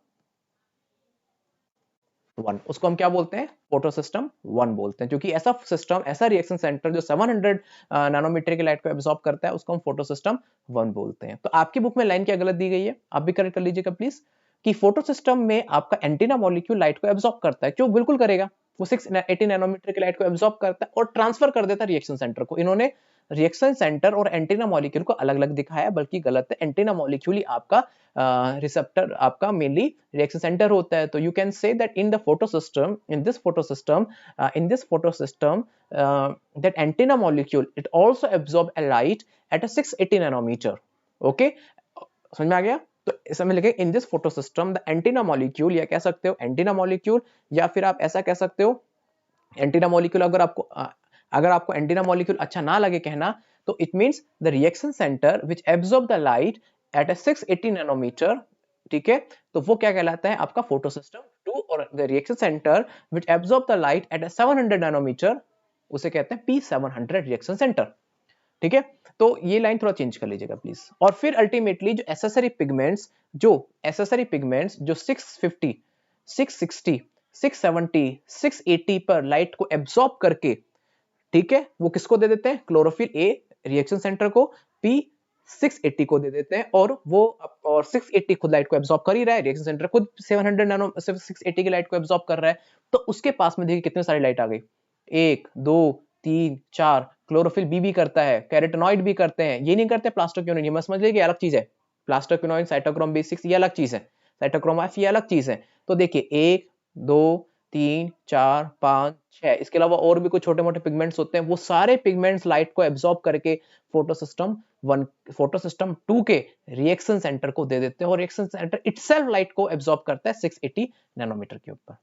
1। उसको हम क्या बोलते हैं? फोटो सिस्टम 1 बोलते हैं, क्योंकि ऐसा रिएक्शन सेंटर जो 700 नैनोमीटर की लाइट को एब्जॉर्ब करता है, उसको हम फोटो सिस्टम 1 बोलते हैं। तो आपकी बुक में लाइन क्या गलत दी गई है, आप भी करेक्ट कर लीजिएगा प्लीज, कि फोटो सिस्टम में आपका एंटीना मॉलिक्यूल लाइट को एब्जॉर्ब करता है। क्यों? बिल्कुल करेगा, वो 680 नैनोमीटर की लाइट को एब्जॉर्ब करता है और ट्रांसफर कर देता है रिएक्शन सेंटर को। इन्होंने रिएक्शन सेंटर और एंटीना मॉलिक्यूल को अलग अलग दिखाया, बल्कि गलत है। एंटीना मॉलिक्यूल ही आपका रिसेप्टर, आपका मेनली रिएक्शन सेंटर होता है। तो you can say that in the photo system, in this photosystem, that antenna molecule, it also absorb a light at a 680 nanometer. Okay, समझ में आ गया? तो इसमें लिखे in this photosystem the antenna molecule, या कह सकते हो एंटीना मॉलिक्यूल, या फिर आप ऐसा कह सकते हो एंटीना मॉलिक्यूल। अगर आपको एंटीना मॉलिक्यूल अच्छा ना लगे कहना, तो it means the reaction centre which absorb the light at a 680 nanometre. ठीक है, तो वो क्या कहलाता है? आपका फोटोसिस्टम 2। और the reaction centre which absorb the light at a 700 nanometre, उसे कहते हैं P700 रिएक्शन सेंटर। ठीक है, तो ये लाइन थोड़ा चेंज कर लीजिएगा प्लीज। और फिर अल्टीमेटली जो एसेसरी पिगमेंट्स जो 650, 660, 670, 680 पर लाइट को एब्सॉर्ब करके, ठीक है, वो किसको दे देते हैं? क्लोरोफिल ए रिएक्शन सेंटर को P680 को दे देते हैं। और 680 खुद लाइट को एब्सॉर्ब कर ही रहा है, रिएक्शन सेंटर खुद 700 नैनो 680 की लाइट को एब्सॉर्ब कर रहा है। तो उसके पास में देखिए कितने सारी लाइट आ गई, 1 2 3 4। क्लोरोफिल बी भी करता है, कैरोटेनॉइड भी करते हैं, ये नहीं करते प्लास्टोक्विनोन। ये मत समझ लीजिए अलग चीज है। प्लास्टोक्विनोन, साइटोक्रोम B6 ये अलग चीज है, साइटोक्रोम F ये अलग चीज है। तो देखिए 1 2 3 4 5 6, इसके अलावा और भी कुछ छोटे मोटे पिगमेंट्स होते हैं। वो सारे पिगमेंट्स लाइट को एब्सॉर्ब करके फोटोसिस्टम 2 के रिएक्शन सेंटर को दे देते हैं, और रिएक्शन सेंटर इटसेल्फ लाइट को एब्सॉर्ब करता है 680 नैनोमीटर के ऊपर।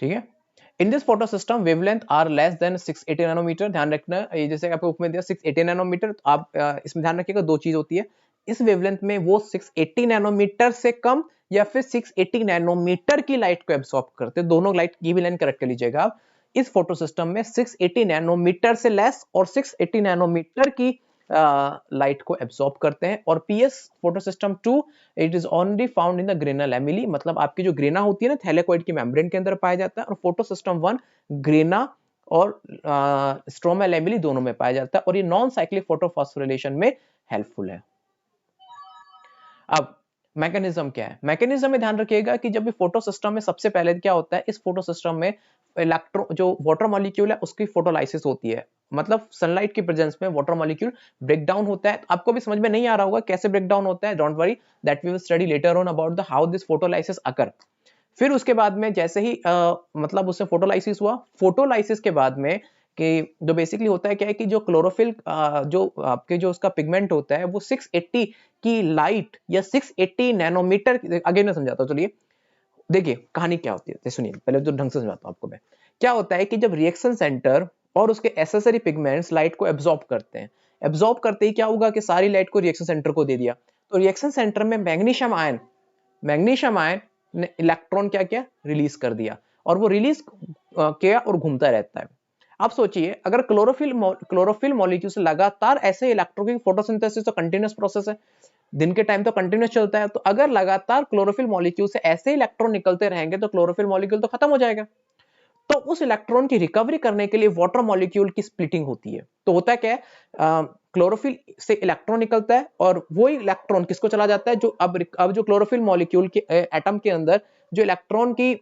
ठीक है, in this photo system wavelength are less than 680 nanometre. ध्यान रखना, ये जैसे आपको बुक में दिया 680 नैनोमीटर, तो आप इसमें ध्यान रखिएगा दो चीज होती है। इस वेवलेंथ में वो 680 नैनोमीटर से कम या फिर 680 नैनोमीटर की लाइट को एब्सॉर्ब करते हैं। दोनों लाइट की भी लाइन करेक्ट कर लीजिएगा आप। इस फोटो सिस्टम में 680 नैनोमीटर से लेस और 680 नैनोमीटर की लाइट को एब्सॉर्ब करते हैं। और PS photo system 2 it is only found in the grana lamellae, मतलब आपकी जो ग्रेना होती है ना, थैलेकोइड की मेम्ब्रेन के अंदर पाया जाता है। और फोटो सिस्टम 1 ग्रेना और स्ट्रोमा लैमेली दोनों में पाया जाता है, और ये नॉन साइक्लिक फोटोफॉस्फोरिलेशन में हेल्पफुल है। अब मैकेनिज्म क्या है? मैकेनिज्म में ध्यान रखिएगा कि जब भी फोटो सिस्टम में सबसे पहले क्या होता है, इस फोटो सिस्टम में इलेक्ट्रॉन जो वाटर मॉलिक्यूल है उसकी फोटोलाइसिस होती है, मतलब सनलाइट की प्रेजेंस में वाटर मॉलिक्यूल ब्रेक डाउन होता है। आपको भी समझ में नहीं आ रहा होगा कैसे ब्रेक डाउन होता है, don't worry, that we will study later on about the how this photolysis occur. फिर उसके बाद में जैसे ही मतलब उससे फोटोलाइसिस हुआ, फोटोलाइसिस के बाद में कि जो बेसिकली होता है क्या है कि जो क्लोरोफिल जो आपके जो उसका पिगमेंट होता है वो 680 की लाइट या 680 नैनोमीटर, अगेन मैं समझाता हूँ, चलिए देखिए कहानी क्या होती है, सुनिए पहले तो ढंग से समझाता हूँ आपको मैं। क्या होता है कि जब रिएक्शन सेंटर और उसके एसेसरी पिगमेंट्स लाइट को एब्जॉर्ब करते हैं, एब्जॉर्ब करते ही क्या होगा कि सारी लाइट को रिएक्शन सेंटर को दे दिया, तो रिएक्शन सेंटर में मैग्नीशियम आयन ने इलेक्ट्रॉन क्या किया, रिलीज कर दिया, और वो रिलीज किया और घूमता रहता है। आप सोचिए अगर क्लोरोफिल मॉलिक्यूल से लगातार ऐसे इलेक्ट्रॉन की फोटोसिंथेसिस तो कंटीन्यूअस प्रोसेस है, दिन के टाइम तो कंटिन्यूस चलता है, तो अगर लगातार क्लोरोफिल मॉलिक्यूल से ऐसे इलेक्ट्रॉन निकलते रहेंगे तो क्लोरोफिल मॉलिक्यूल तो खत्म हो जाएगा। तो उस इलेक्ट्रॉन की रिकवरी करने के लिए वाटर मॉलिक्यूल की स्प्लिटिंग होती है। तो होता क्या है, क्लोरोफिल से इलेक्ट्रॉन निकलता है और वही इलेक्ट्रॉन किसको चला जाता है, जो अब जो क्लोरोफिल मॉलिक्यूल के एटम के अंदर जो इलेक्ट्रॉन की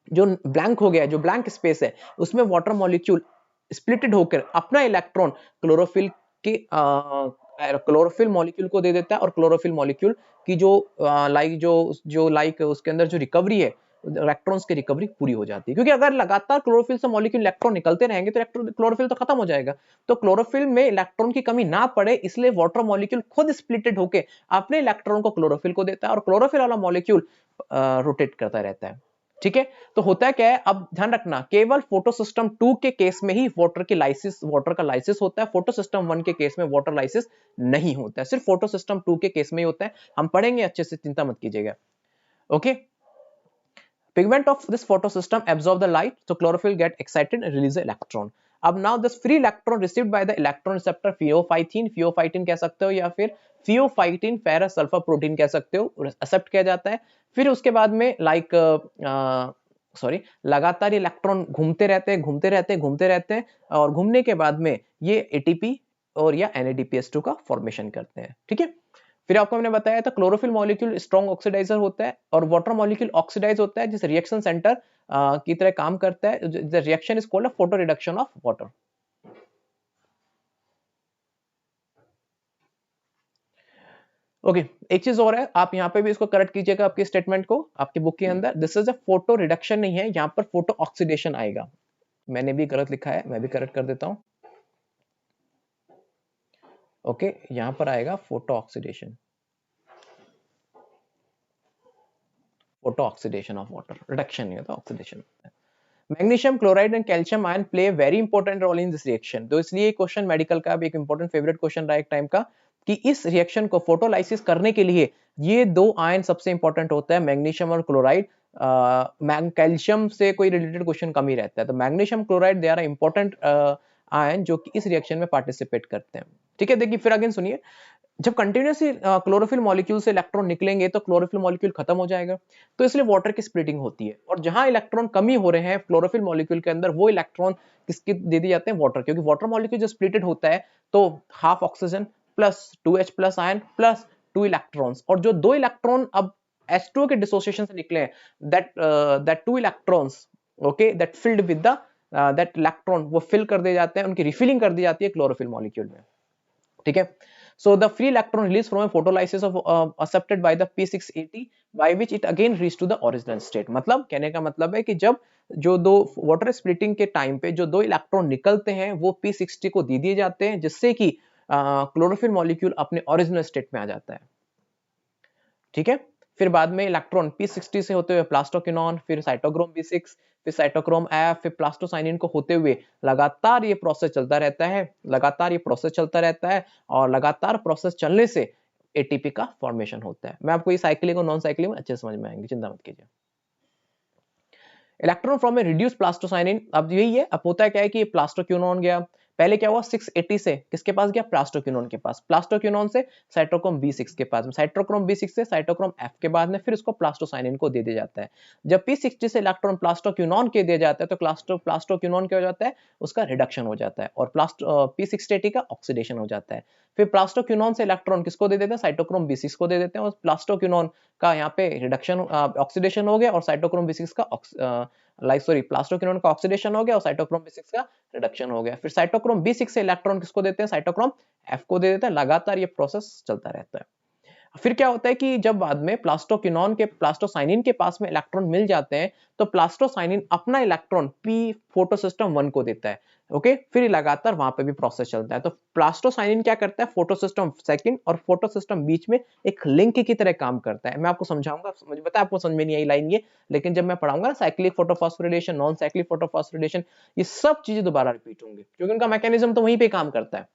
जो ब्लैंक हो गया, जो ब्लैंक स्पेस है, उसमें वाटर मॉलिक्यूल स्प्लिटेड होकर अपना इलेक्ट्रॉन क्लोरोफिल के क्लोरोफिल मॉलिक्यूल को दे देता है, और क्लोरोफिल मॉलिक्यूल की जो लाइक उसके अंदर जो रिकवरी है, इलेक्ट्रॉन्स की रिकवरी पूरी हो जाती है। क्योंकि अगर लगातार क्लोरोफिल से मॉलिक्यूल इलेक्ट्रॉन निकलते रहेंगे तो क्लोरोफिल तो खत्म हो जाएगा। तो क्लोरोफिल में इलेक्ट्रॉन की कमी ना पड़े इसलिए वाटर मॉलिक्यूल खुद स्प्लिटेड होकर अपने इलेक्ट्रॉन को क्लोरोफिल को देता है, और क्लोरोफिल वाला मॉलिक्यूल रोटेट करता रहता है। ठीक है, तो होता है क्या है, अब ध्यान रखना, केवल फोटो सिस्टम 2 के केस में ही वाटर का लाइसिस होता है, फोटो सिस्टम 1 के केस में वाटर लाइसिस नहीं होता है, सिर्फ फोटो सिस्टम 2 के केस में ही होता है। हम पढ़ेंगे अच्छे से, चिंता मत कीजिएगा। Okay, pigment of this photosystem absorb the light, so chlorophyll get excited and release the electron. अब now this free electron received by the electron receptor pheophytine कह सकते हो, या फिर pheophytine ferrous sulfur protein कह सकते हो, एक्सेप्ट किया जाता है। फिर उसके बाद में लगातार ये इलेक्ट्रॉन घूमते रहते हैं, और घूमने के बाद में ये एटीपी और या NADPH2 का फॉर्मेशन करते हैं। ठीक है, फिर आपको मैंने बताया था क्लोरोफिल मॉलिक्यूल स्ट्रॉन्ग ऑक्सीडाइजर होता है, और वाटर मॉलिक्यूल ऑक्सीडाइज होता है, जिस रिएक्शन सेंटर की तरह काम करता है। The reaction is called a photo reduction of water. Okay, एक चीज और है, आप यहाँ पे भी इसको करेक्ट कीजिएगा आपके स्टेटमेंट को, आपकी बुक के अंदर this is a photo reduction नहीं है, यहाँ पर फोटो ऑक्सीडेशन आएगा। मैंने भी गलत लिखा है, मैं भी करेक्ट कर देता हूँ। ओके, यहाँ पर आएगा photo oxidation, photo oxidation of water, reduction नहीं होता, ऑक्सीडेशन होता है। Magnesium chloride and calcium ion play very important role in this reaction. तो इसलिए क्वेश्चन मेडिकल का भी एक इंपॉर्टेंट फेवरेट क्वेश्चन रहा एक टाइम का, कि इस रिएक्शन को फोटोलाइसिस करने के लिए ये दो आयन सबसे इंपॉर्टेंट होता है, मैग्नीशियम और क्लोराइड। कैल्शियम से कोई रिलेटेड क्वेश्चन कम ही रहता है, तो magnesium chloride they are important ion जो कि इस रिएक्शन में पार्टिसिपेट करते हैं। ठीक है, देखिए फिर अगेन सुनिए, जब कंटिन्यूसली क्लोरोफिल मॉलिक्यूल से इलेक्ट्रॉन निकलेंगे तो क्लोरोफिल मॉलिक्यूल खत्म हो जाएगा, तो इसलिए वाटर की स्प्लिटिंग होती है, और जहां इलेक्ट्रॉन कमी हो रहे हैं क्लोरोफिल मॉलिक्यूल के अंदर, वो इलेक्ट्रॉन किसके दे दिए जाते हैं, वाटर, क्योंकि वाटर मॉलिक्यूल जो स्प्लिटेड होता है तो half oxygen plus 2H plus ion plus 2 electrons, और जो 2 इलेक्ट्रॉन अब H2O के डिसोसिएशन से निकले हैं, that 2 electrons, okay, that filled with the that electron, वो फिल कर दिए जाते हैं, उनकी रिफिलिंग कर दी जाती है क्लोरोफिल मॉलिक्यूल में। ठीक है, so the free electron released from a photolysis of accepted by the P680 by which it again reached to the original state। मतलब कहने का मतलब है कि जब जो दो वाटर स्प्लिटिंग के टाइम पे जो दो इलेक्ट्रॉन निकलते हैं वो P60 को दे दिए जाते हैं, जिससे कि क्लोरोफिल मॉलिक्यूल अपने ओरिजिनल स्टेट में आ जाता है। ठीक है, फिर बाद में इलेक्ट्रॉन P60 से होते हुए प्लास्टोक्विनोन, फिर साइटोक्रोम B6, फिर साइटोक्रोम F, फिर प्लास्टोसाइनिन को होते हुए लगातार ये प्रोसेस चलता रहता है, और लगातार प्रोसेस चलने से एटीपी का फॉर्मेशन होता है। मैं आपको ये साइक्लिक और नॉन साइक्लिक में अच्छे समझ में आएंगे, चिंता मत कीजिए। Electron from A reduce plastocyanin, अब यही है, अब होता है क्या है कि प्लास्टोक्विनोन गया, पहले क्या हुआ, 680 से किसके पास गया, प्लास्टोक्विनोन के पास, प्लास्टोक्विनोन से साइटोक्रोम B6 के पास, साइटोक्रोम B6 से साइटोक्रोम F के बाद में फिर उसको प्लास्टोसाइनिन को दे दिया जाता है। जब P60 से इलेक्ट्रॉन प्लास्टोक्विनोन के दिया जाता है तो प्लास्टोक्विनोन क्या हो जाता है, उसका रिडक्शन हो जाता है और P680 का ऑक्सीडेशन हो जाता है। फिर प्लास्टोक्विनोन से इलेक्ट्रॉन किसको दे देते हैं, साइटोक्रोम B6 को दे देते हैं और प्लास्टोक्विनोन का यहाँ पे रिडक्शन ऑक्सीडेशन हो गया और साइटोक्रोम B6 का प्लास्टोक्विनोन का ऑक्सीडेशन हो गया और साइटोक्रोम B6 का रिडक्शन हो गया। फिर साइटोक्रोम B6 से इलेक्ट्रॉन किसको देते हैं, साइटोक्रोम F को दे देते हैं। लगातार ये प्रोसेस चलता रहता है। फिर क्या होता है कि जब बाद में प्लास्टोक्विनोन के प्लास्टोसाइनिन के पास में इलेक्ट्रॉन मिल जाते हैं तो प्लास्टोसाइनिन अपना इलेक्ट्रॉन p फोटोसिस्टम 1 को देता है। ओके, फिर लगातार वहां पे भी प्रोसेस चलता है। तो प्लास्टोसाइनिन क्या करता है, फोटोसिस्टम सेकंड और फोटोसिस्टम बीच में एक लिंक की तरह काम करता है। मैं आपको समझाऊंगा, मुझे पता है आपको समझ में नहीं आई लाइन ये, लेकिन जब मैं पढ़ाऊंगा ना cyclic photophosphorylation, non cyclic photophosphorylation, ये सब चीजें दोबारा रिपीट होंगी क्योंकि उनका मैकेनिज्म तो वहीं पे काम करता है।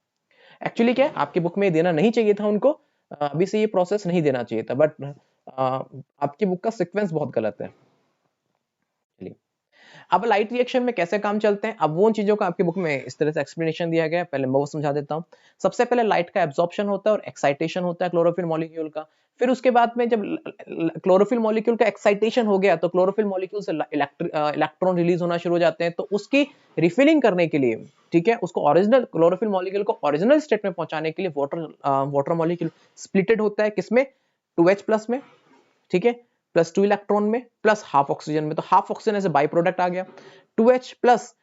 एक्चुअली क्या है, आपकी बुक में देना नहीं चाहिए था उनको, अभी से ये प्रोसेस नहीं देना चाहिए था, बट आपकी बुक का सीक्वेंस बहुत गलत है। चलिए, अब लाइट रिएक्शन में कैसे काम चलते हैं, अब वो चीजों का आपकी बुक में इस तरह से एक्सप्लेनेशन दिया गया है, पहले मैं वो समझा देता हूँ। सबसे पहले लाइट का एब्जॉर्प्शन होता है और एक्साइटेशन होता है क्लोरोफिल मॉलिक्यूल का। फिर उसके बाद में जब क्लोरोफिल मॉलिक्यूल का एक्साइटेशन हो गया तो क्लोरोफिल मॉलिक्यूल से इलेक्ट्रॉन रिलीज होना शुरू हो जाते हैं। तो उसकी रिफिलिंग करने के लिए, ठीक है, उसको ओरिजिनल क्लोरोफिल मॉलिक्यूल को ओरिजिनल स्टेट में पहुंचाने के लिए वाटर मॉलिक्यूल स्प्लिटेड होता है, किसमें, 2H प्लस में, ठीक है, प्लस 2 इलेक्ट्रॉन में प्लस हाफ ऑक्सीजन में। तो हाफ ऑक्सीजन ऐसे बाई प्रोडक्ट आ गया, 2H प्लस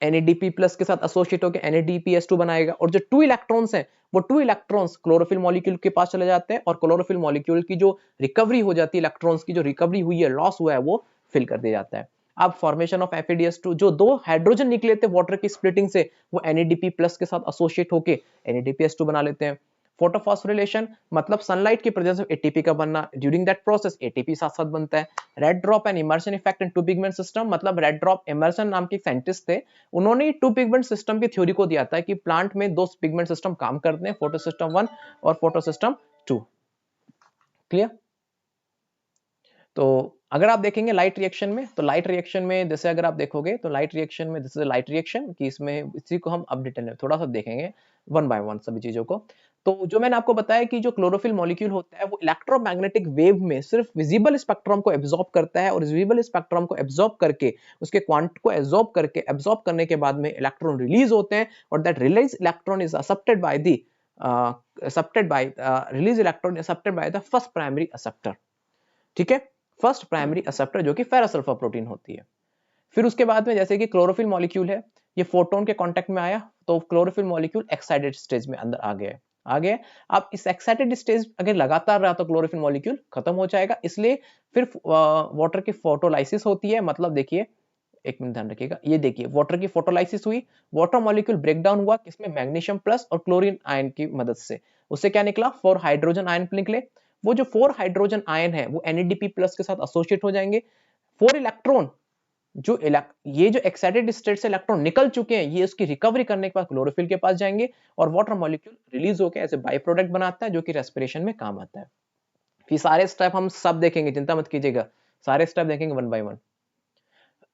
NADP प्लस के साथ एसोसिएट होकर NADPS2 बनाएगा और जो 2 इलेक्ट्रॉन्स हैं वो 2 इलेक्ट्रॉन्स क्लोरोफिल मॉलिक्यूल के पास चले जाते हैं और क्लोरोफिल मॉलिक्यूल की जो रिकवरी हो जाती है, इलेक्ट्रॉन्स की जो रिकवरी हुई है, लॉस हुआ है, वो फिल कर दिया जाता है। अब फॉर्मेशन ऑफ FADS2, जो 2 हाइड्रोजन निकले थे वाटर की स्प्लिटिंग से, वो NADP प्लस के साथ एसोसिएट होकर NADPS2 बना लेते हैं। फोटोफॉस्फोरिलेशन मतलब सनलाइट की प्रेजेंस में एटीपी का बनना, ड्यूरिंग दैट प्रोसेस एटीपी साथ साथ बनता है। Red drop and Emerson effect in two pigment system मतलब रेड ड्रॉप, इमर्शन नाम के साइंटिस्ट थे, उन्होंने टू पिगमेंट सिस्टम की थ्योरी को दिया था कि प्लांट में 2 पिगमेंट सिस्टम काम करते हैं, फोटोसिस्टम 1 और फोटोसिस्टम 2। क्लियर? तो अगर आप देखेंगे लाइट रिएक्शन में, तो लाइट रिएक्शन में जैसे अगर आप देखोगे तो लाइट रिएक्शन में दिस इज लाइट रिएक्शन कि इसमें इसी को हम अब डिटेल में थोड़ा सा देखेंगे वन बाय वन सभी चीजों को। तो जो मैंने आपको बताया कि जो क्लोरोफिल मॉलिक्यूल होता है वो इलेक्ट्रोमैग्नेटिक वेव में सिर्फ विजिबल स्पेक्ट्रम को एब्जॉर्ब करता है और विजिबल स्पेक्ट्रम को एब्जॉर्ब करके उसके क्वांट को एब्जॉर्ब करने के बाद में इलेक्ट्रॉन रिलीज होते हैं और that release electron is accepted by the release electron accepted by the first primary acceptor. ठीक है, फर्स्ट प्राइमरी एक्सेप्टर जो कि फेरस अल्फा प्रोटीन होती है। फिर उसके बाद में जैसे कि क्लोरोफिल मॉलिक्यूल है, ये फोटोन के कांटेक्ट में आया तो क्लोरोफिल मॉलिक्यूल एक्साइटेड स्टेज में अंदर आ गए। अब इस एक्साइटेड स्टेज अगर लगातार रहा तो क्लोरोफिल मॉलिक्यूल खत्म हो जाएगा, इसलिए फिर वाटर की फोटोलाइसिस होती है। मतलब देखिए, एक मिनट ध्यान रखिएगा, ये देखिए वाटर की फोटोलाइसिस हुई, वाटर मॉलिक्यूल ब्रेक डाउन हुआ किसमें, मैग्नीशियम प्लस और क्लोरीन आयन की मदद से। उससे क्या निकला, 4 हाइड्रोजन आयन निकले। वो जो 4 हाइड्रोजन आयन है वो NADP प्लस के साथ एसोसिएट हो जाएंगे। 4 इलेक्ट्रॉन ये जो एक्साइटेड स्टेट से इलेक्ट्रॉन निकल चुके हैं, ये उसकी रिकवरी करने के बाद क्लोरोफिल के पास जाएंगे और वाटर मॉलिक्यूल रिलीज होकर ऐसे बाई प्रोडक्ट बनाता है जो कि रेस्पिरेशन में काम आता है। फिर सारे स्टेप हम सब देखेंगे, चिंता मत कीजिएगा, सारे स्टेप देखेंगे वन बाय वन।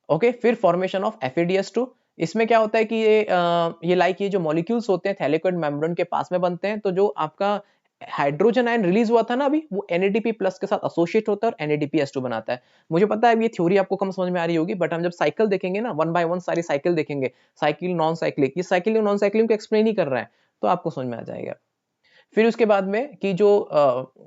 ओके, फिर फॉर्मेशन ऑफ FADS2, इसमें क्या होता है कि ये जो मॉलिक्यूल्स होते हैं थैलेकोइड मेम्ब्रेन के पास में बनते हैं। तो जो आपका हाइड्रोजन आयन रिलीज हुआ था ना अभी, वो NADP प्लस के साथ एसोसिएट होता है और NADPS2 बनाता है। मुझे पता है ये थ्योरी आपको कम समझ में आ रही होगी, बट हम जब साइकिल देखेंगे ना, वन बाय वन सारी साइकिल देखेंगे, साइकिल नॉन साइक्लिक, ये साइकिल नॉन साइक्लिक को एक्सप्लेन ही कर रहा है, तो आपको समझ में आ जाएगा। फिर उसके बाद में कि जो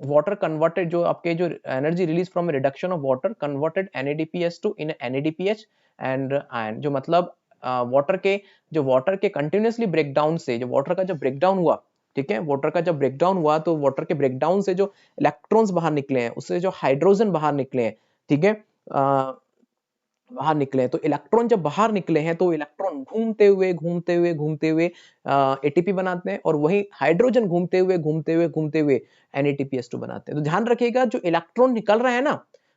वाटर कन्वर्टेड, जो आपके जो energy release from reduction of water converted NADPS2 in NADPH and ion, जो मतलब वाटर के कंटिन्यूअसली ब्रेकडाउन से, जो वाटर का जब ब्रेकडाउन हुआ, ठीक है, वाटर का जब ब्रेकडाउन हुआ तो वाटर के ब्रेकडाउन से जो इलेक्ट्रॉन्स बाहर निकले हैं, उससे जो हाइड्रोजन बाहर निकले हैं, ठीक है, बाहर निकले हैं, तो इलेक्ट्रॉन जब बाहर निकले हैं तो इलेक्ट्रॉन घूमते हुए ATP बनाते हैं और वही हाइड्रोजन घूमते हुए NADPS2 बनाते हैं। तो ध्यान रखिएगा, जो इलेक्ट्रॉन निकल रहा है ना,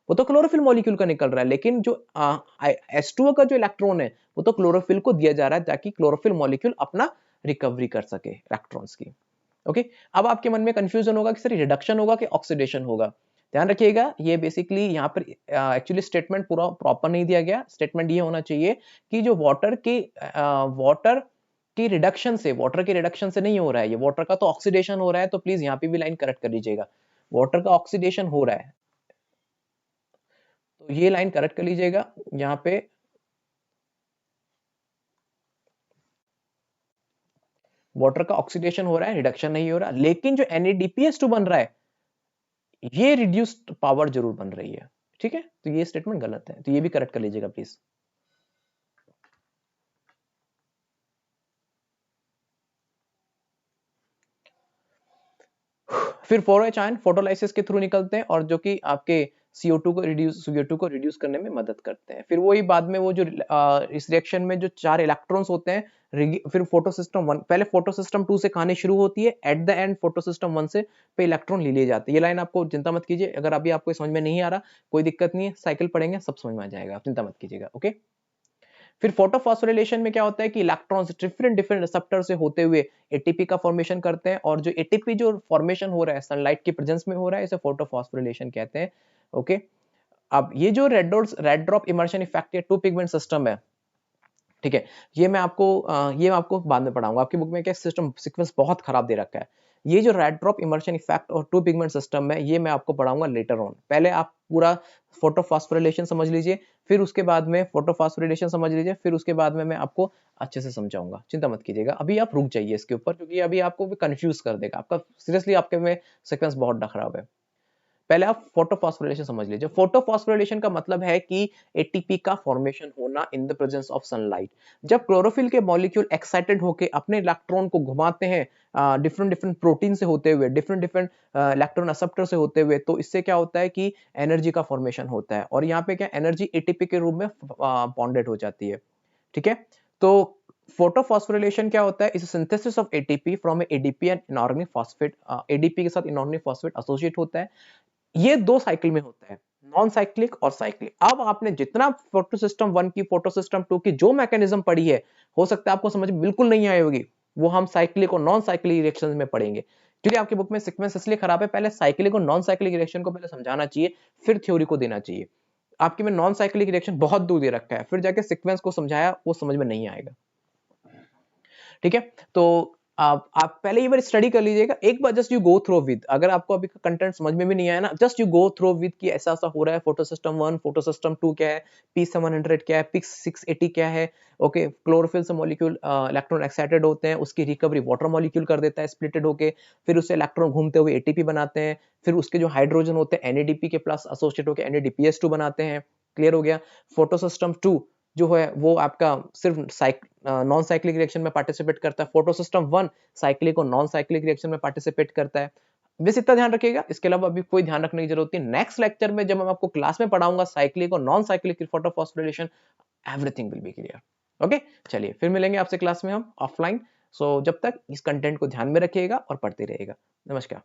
वो तो क्लोरोफिल मॉलिक्यूल का निकल रहा है, लेकिन जो H2O का जो इलेक्ट्रॉन है वो तो क्लोरोफिल को दिया जा रहा है ताकि क्लोरोफिल मॉलिक्यूल अपना रिकवरी कर सके इलेक्ट्रॉन्स की। ओके, अब आपके मन में कंफ्यूजन होगा कि सर रिडक्शन होगा कि ऑक्सीडेशन होगा। ध्यान रखिएगा, ये बेसिकली यहाँ पर एक्चुअली स्टेटमेंट पूरा प्रॉपर नहीं दिया गया। स्टेटमेंट ये होना चाहिए कि जो वाटर की रिडक्शन से, वाटर के रिडक्शन से नहीं हो रहा है, ये वाटर का तो ऑक्सीडेशन हो रहा है, तो प्लीज यहाँ पे भी लाइन करेक्ट कर लीजिएगा, वाटर का ऑक्सीडेशन हो रहा है, तो ये लाइन करेक्ट कर लीजिएगा यहाँ पे। वाटर का ऑक्सीडेशन हो रहा है, रिडक्शन नहीं हो रहा, लेकिन जो NADPH2 बन रहा है ये रिड्यूस्ड पावर जरूर बन रही है, ठीक है, तो ये स्टेटमेंट गलत है, तो ये भी करेक्ट कर लीजिएगा प्लीज। फिर 4H आयन फोटोलाइसिस के थ्रू निकलते हैं और जो कि आपके CO2 को रिड्यूस करने में मदद करते हैं। फिर वही बाद में वो जो इस रिएक्शन में जो 4 इलेक्ट्रॉन्स होते हैं, फिर फोटोसिस्टम 1, पहले फोटोसिस्टम 2 से कहानी शुरू होती है, एट द एंड फोटोसिस्टम 1 से पे इलेक्ट्रॉन ले लिए जाते हैं। ये लाइन आपको चिंता मत कीजिए, अगर अभी आपको समझ में नहीं आ रहा कोई दिक्कत नहीं है, साइकिल पढ़ेंगे सब समझ में आ जाएगा, आप चिंता मत कीजिएगा, ओके। फिर फोटोफॉस्फोरिलेशन में क्या होता है कि इलेक्ट्रॉन्स डिफरेंट डिफरेंट रिसेप्टर से होते हुए एटीपी का फॉर्मेशन करते हैं, और जो एटीपी जो फॉर्मेशन हो रहा है सनलाइट की प्रेजेंस में हो रहा है, इसे फोटोफॉस्फोरिलेशन कहते हैं, ओके। अब ये जो रेड ड्रॉप इमर्शन इफेक्ट या टू पिगमेंट सिस्टम है, ठीक है, ये मैं आपको बाद में पढ़ाऊंगा, आपकी बुक में क्या सिस्टम सीक्वेंस बहुत खराब दे रखा है। ये जो रेड ड्रॉप इमर्शन इफेक्ट और टू पिगमेंट सिस्टम है, ये मैं आपको पढ़ाऊंगा लेटर ऑन, पहले आप पूरा फोटोफॉस्फोरिलेशन समझ लीजिए, फिर उसके बाद में फोटोफॉस्फोरिलेशन समझ लीजिए, फिर उसके बाद में मैं आपको अच्छे से समझाऊंगा, चिंता मत कीजिएगा, अभी आप रुक जाइए इसके ऊपर, क्योंकि अभी आपको भी कंफ्यूज कर देगा, आपका सीरियसली आपके में सीक्वेंस बहुत खराब है। पहले आप फोटोफॉस्फोरिलेशन समझ लीजिए। फोटोफॉस्फोरिलेशन का मतलब है कि एटीपी का फॉर्मेशन होना in the presence of sunlight. जब क्लोरोफिल के मॉलिक्यूल एक्साइटेड होकर अपने इलेक्ट्रॉन को घुमाते हैं डिफरेंट डिफरेंट प्रोटीन से होते हुए, डिफरेंट डिफरेंट इलेक्ट्रॉन एक्सेप्टर से होते हुए, तो इससे क्या होता है कि एनर्जी का फॉर्मेशन होता है, और यहाँ पे क्या एनर्जी एटीपी के रूप में बॉन्डेड हो जाती है, ठीक है। तो फोटोफॉस्फोरिलेशन क्या होता है, इस synthesis of ATP from ADP and inorganic phosphate, ADP के साथ इनऑर्गेनिक फॉस्फेट एसोसिएट होता है, ये 2 साइकिल में होता है, नॉन साइक्लिक और साइक्लिक। अब आपने जितना फोटो सिस्टम 1 की, फोटो सिस्टम 2 की जो मैकेनिज्म पढ़ी है, हो सकता है आपको समझ में बिल्कुल नहीं आई होगी, वो हम साइक्लिक और नॉन साइक्लिक रिएक्शंस में पढ़ेंगे। क्योंकि आपकी बुक में सीक्वेंस इसलिए खराब है, पहले साइक्लिक और नॉन साइक्लिक रिएक्शन को पहले समझाना चाहिए, फिर थ्योरी को देना चाहिए। आपके में नॉन साइक्लिक रिएक्शन बहुत दूर दे रखा है, फिर जाके सीक्वेंस को समझाया, वो समझ में नहीं आएगा, ठीक है। तो आप पहले एक बार स्टडी कर लीजिएगा, एक बार just you go through with, अगर आपको अभी कंटेंट समझ में भी नहीं आया ना, just you go through with कि ऐसा ऐसा हो रहा है, फोटो सिस्टम 1, फोटो सिस्टम 2 क्या है, P700 क्या है, P680 क्या है, ओके। क्लोरोफिल से मॉलिक्यूल इलेक्ट्रॉन एक्साइटेड होते हैं, उसकी रिकवरी वाटर मॉलिक्यूल कर देता है स्प्लिटेड होके, फिर उससे इलेक्ट्रॉन घूमते हुए एटीपी बनाते हैं, फिर उसके जो हाइड्रोजन होते हैं NADP के प्लस एसोसिएट होकर NADPH2 बनाते हैं, क्लियर हो गया। फोटो सिस्टम 2 जो है वो आपका सिर्फ नॉन साइक्लिक रिएक्शन में पार्टिसिपेट करता है, फोटो सिस्टम 1 साइक्लिक और नॉन साइक्लिक रिएक्शन में पार्टिसिपेट करता है, बस इतना ध्यान रखिएगा, इसके अलावा अभी कोई ध्यान रखने की जरूरत नहीं। नेक्स्ट लेक्चर में जब मैं आपको क्लास में पढ़ाऊंगा साइक्लिक और non cyclic photophosphorylation, everything will be clear, okay. चलिए फिर मिलेंगे आपसे क्लास में हम ऑफलाइन, सो जब तक इस कंटेंट को ध्यान में रखिएगा और पढ़ते रहिएगा। नमस्कार।